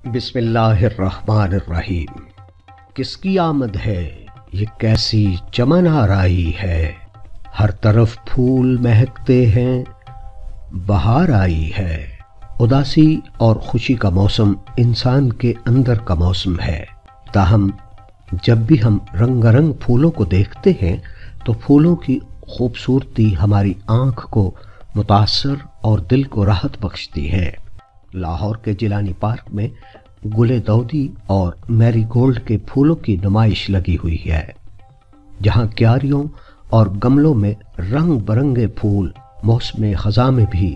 بسم اللہ الرحمن الرحیم۔ کس کی آمد ہے، یہ کیسی چمن آرائی ہے، ہر طرف پھول مہکتے ہیں، بہار آئی ہے۔ اداسی اور خوشی کا موسم انسان کے اندر کا موسم ہے، تاہم جب بھی ہم رنگ رنگ پھولوں کو دیکھتے ہیں تو پھولوں کی خوبصورتی ہماری آنکھ کو متاثر اور دل کو راحت بخشتی ہے۔ لاہور کے جیلانی پارک میں گل دودی اور میری گولڈ کے پھولوں کی نمائش لگی ہوئی ہے، جہاں کیاریوں اور گملوں میں رنگ برنگے پھول موسم خزاں میں بھی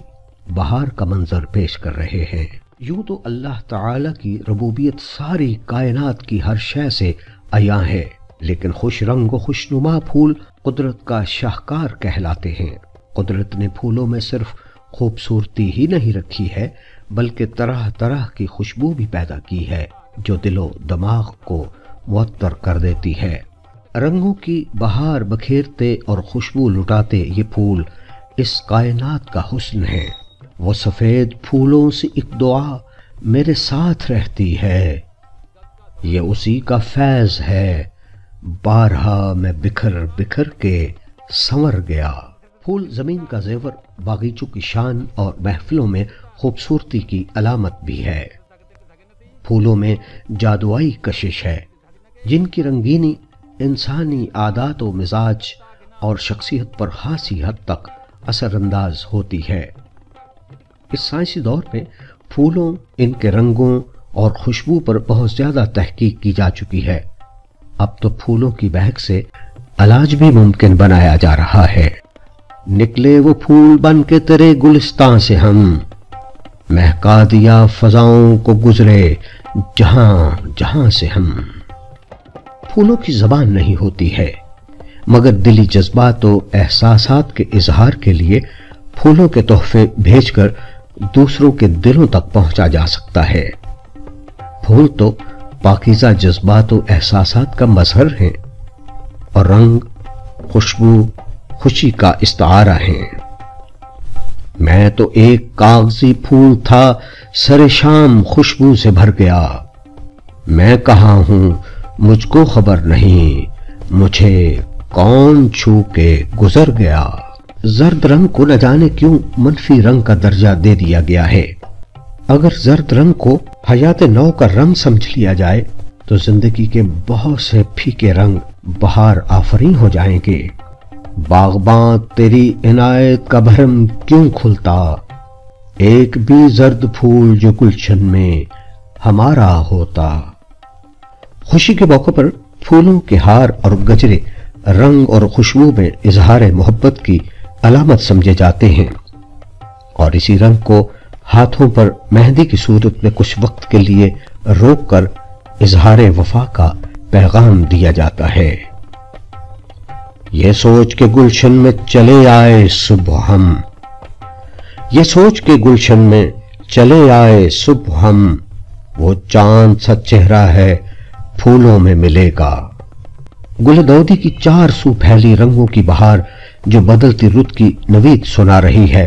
بہار کا منظر پیش کر رہے ہیں۔ یوں تو اللہ تعالی کی ربوبیت ساری کائنات کی ہر شے سے عیاں ہے، لیکن خوش رنگ و خوشنما پھول قدرت کا شاہکار کہلاتے ہیں۔ قدرت نے پھولوں میں صرف خوبصورتی ہی نہیں رکھی ہے بلکہ طرح طرح کی خوشبو بھی پیدا کی ہے جو دل و دماغ کو معطر کر دیتی ہے۔ رنگوں کی بہار بکھیرتے اور خوشبو لٹاتے یہ پھول اس کائنات کا حسن ہے۔ وہ سفید پھولوں سے ایک دعا میرے ساتھ رہتی ہے، یہ اسی کا فیض ہے، بارہا میں بکھر بکھر کے سنور گیا۔ پھول زمین کا زیور، باغیچوں کی شان اور محفلوں میں خوبصورتی کی علامت بھی ہے۔ پھولوں میں جادوائی کشش ہے جن کی رنگینی انسانی عادات و مزاج اور شخصیت پر خاصی حد تک اثر انداز ہوتی ہے۔ اس سائنسی دور میں پھولوں، ان کے رنگوں اور خوشبو پر بہت زیادہ تحقیق کی جا چکی ہے۔ اب تو پھولوں کی مہک سے علاج بھی ممکن بنایا جا رہا ہے۔ نکلے وہ پھول بن کے تیرے گلستان سے ہم، مہکا دیا فضاؤں کو گزرے جہاں جہاں سے ہم۔ پھولوں کی زبان نہیں ہوتی ہے، مگر دلی جذبات و احساسات کے اظہار کے لیے پھولوں کے تحفے بھیج کر دوسروں کے دلوں تک پہنچا جا سکتا ہے۔ پھول تو پاکیزہ جذبات و احساسات کا مظہر ہیں اور رنگ، خوشبو، خوشی کا استعارہ ہیں۔ میں تو ایک کاغذی پھول تھا، سر شام خوشبو سے بھر گیا، میں کہاں ہوں مجھ کو خبر نہیں، مجھے کون چھو کے گزر گیا۔ زرد رنگ کو نہ جانے کیوں منفی رنگ کا درجہ دے دیا گیا ہے۔ اگر زرد رنگ کو حیات نو کا رنگ سمجھ لیا جائے تو زندگی کے بہت سے پھیکے رنگ بہار آفریں ہو جائیں گے۔ باغباں تیری عنایت کا بھرم کیوں کھلتا، ایک بھی زرد پھول جو گلشن میں ہمارا ہوتا۔ خوشی کے موقع پر پھولوں کے ہار اور گجرے رنگ اور خوشبو میں اظہار محبت کی علامت سمجھے جاتے ہیں، اور اسی رنگ کو ہاتھوں پر مہندی کی صورت میں کچھ وقت کے لیے روک کر اظہار وفا کا پیغام دیا جاتا ہے۔ یہ سوچ کے گلشن میں چلے آئے صبح ہم، یہ سوچ کے گلشن میں چلے آئے صبح ہم، وہ چاند سا چہرہ ہے پھولوں میں ملے گا۔ گل دودی کی چار سو پھیلی رنگوں کی بہار جو بدلتی رت کی نوید سنا رہی ہے۔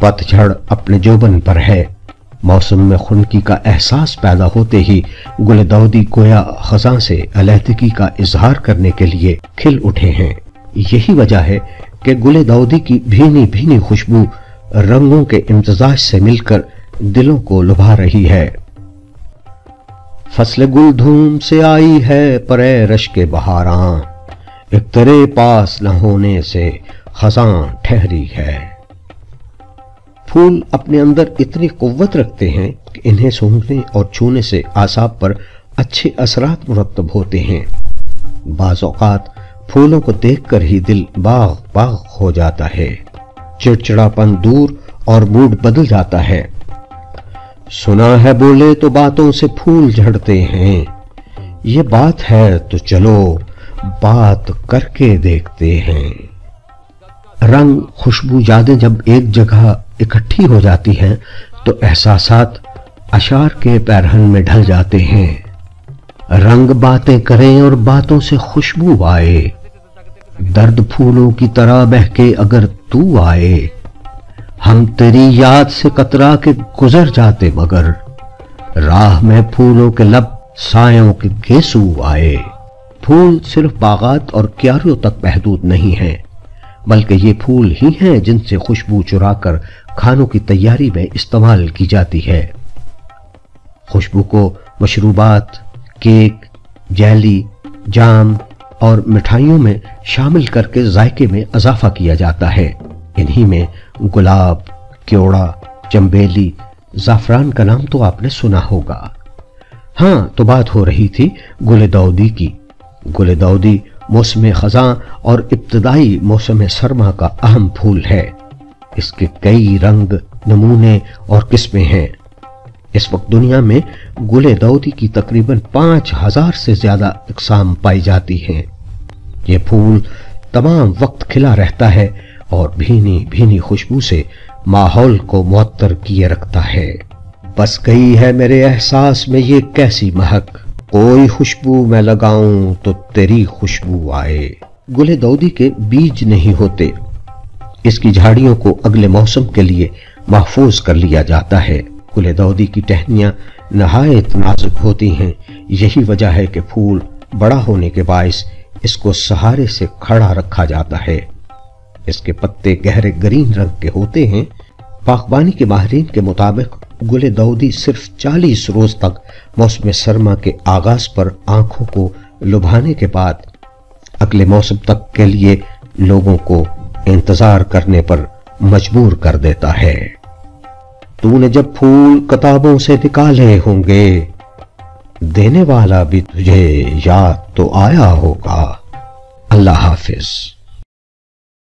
پتجھڑ اپنے جوبن پر ہے، موسم میں خنکی کا احساس پیدا ہوتے ہی گل دودی گویا خزاں سے علیحدگی کا اظہار کرنے کے لیے کھل اٹھے ہیں۔ یہی وجہ ہے کہ گل دودی کی بھینی بھینی خوشبو رنگوں کے امتزاج سے مل کر دلوں کو لبھا رہی ہے۔ فصل گل دھوم سے آئی ہے پرے رشک بہاراں، ایک تیرے پاس نہ ہونے سے خزاں ٹھہری ہے۔ پھول اپنے اندر اتنی قوت رکھتے ہیں کہ انہیں سونگھنے اور چھونے سے اعصاب پر اچھے اثرات مرتب ہوتے ہیں۔ بعض اوقات پھولوں کو دیکھ کر ہی دل باغ باغ ہو جاتا ہے، چڑچڑاپن دور اور موڈ بدل جاتا ہے۔ سنا ہے بولے تو باتوں سے پھول جھڑتے ہیں، یہ بات ہے تو چلو بات کر کے دیکھتے ہیں۔ رنگ، خوشبو، یادیں جب ایک جگہ اکٹھی ہو جاتی ہیں تو احساسات اشعار کے پیرہن میں ڈھل جاتے ہیں۔ رنگ باتیں کریں اور باتوں سے خوشبو آئے، درد پھولوں کی طرح بہکے اگر تو آئے، ہم تیری یاد سے کترا کے گزر جاتے مگر راہ میں پھولوں کے لب سایوں کے گیسو آئے۔ پھول صرف باغات اور کیاریوں تک محدود نہیں ہیں، بلکہ یہ پھول ہی ہیں جن سے خوشبو چرا کر کھانوں کی تیاری میں استعمال کی جاتی ہے۔ خوشبو کو مشروبات، کیک، جیلی، جام اور مٹھائیوں میں شامل کر کے ذائقے میں اضافہ کیا جاتا ہے۔ انہی میں گلاب، کیوڑا، چنبیلی، زعفران کا نام تو آپ نے سنا ہوگا۔ ہاں، تو بات ہو رہی تھی گل داؤدی کی۔ گل داؤدی موسم خزاں اور ابتدائی موسم سرما کا اہم پھول ہے۔ اس کے کئی رنگ، نمونے اور قسمیں ہیں۔ اس وقت دنیا میں گل داؤدی کی تقریباً 5000 سے زیادہ اقسام پائی جاتی ہیں۔ یہ پھول تمام وقت کھلا رہتا ہے اور بھینی بھینی خوشبو سے ماحول کو معطر کیے رکھتا ہے۔ بس گئی ہے میرے احساس میں یہ کیسی مہک، کوئی خوشبو میں لگاؤں تو تیری خوشبو آئے۔ گل داؤدی کے بیج نہیں ہوتے، اس کی جھاڑیوں کو اگلے موسم کے لیے محفوظ کر لیا جاتا ہے۔ گل داؤدی کی ٹہنیاں نہایت نازک ہوتی ہیں، یہی وجہ ہے کہ پھول بڑا ہونے کے باعث اس کو سہارے سے کھڑا رکھا جاتا ہے۔ اس کے پتے گہرے گرین رنگ کے ہوتے ہیں۔ باغبانی کے ماہرین کے مطابق گل داؤدی صرف 40 روز تک موسم سرما کے آغاز پر آنکھوں کو لبھانے کے بعد اگلے موسم تک کے لیے لوگوں کو انتظار کرنے پر مجبور کر دیتا ہے۔ تو نے جب پھول کتابوں سے نکالے ہوں گے، دینے والا بھی تجھے یاد تو آیا ہوگا۔ اللہ حافظ۔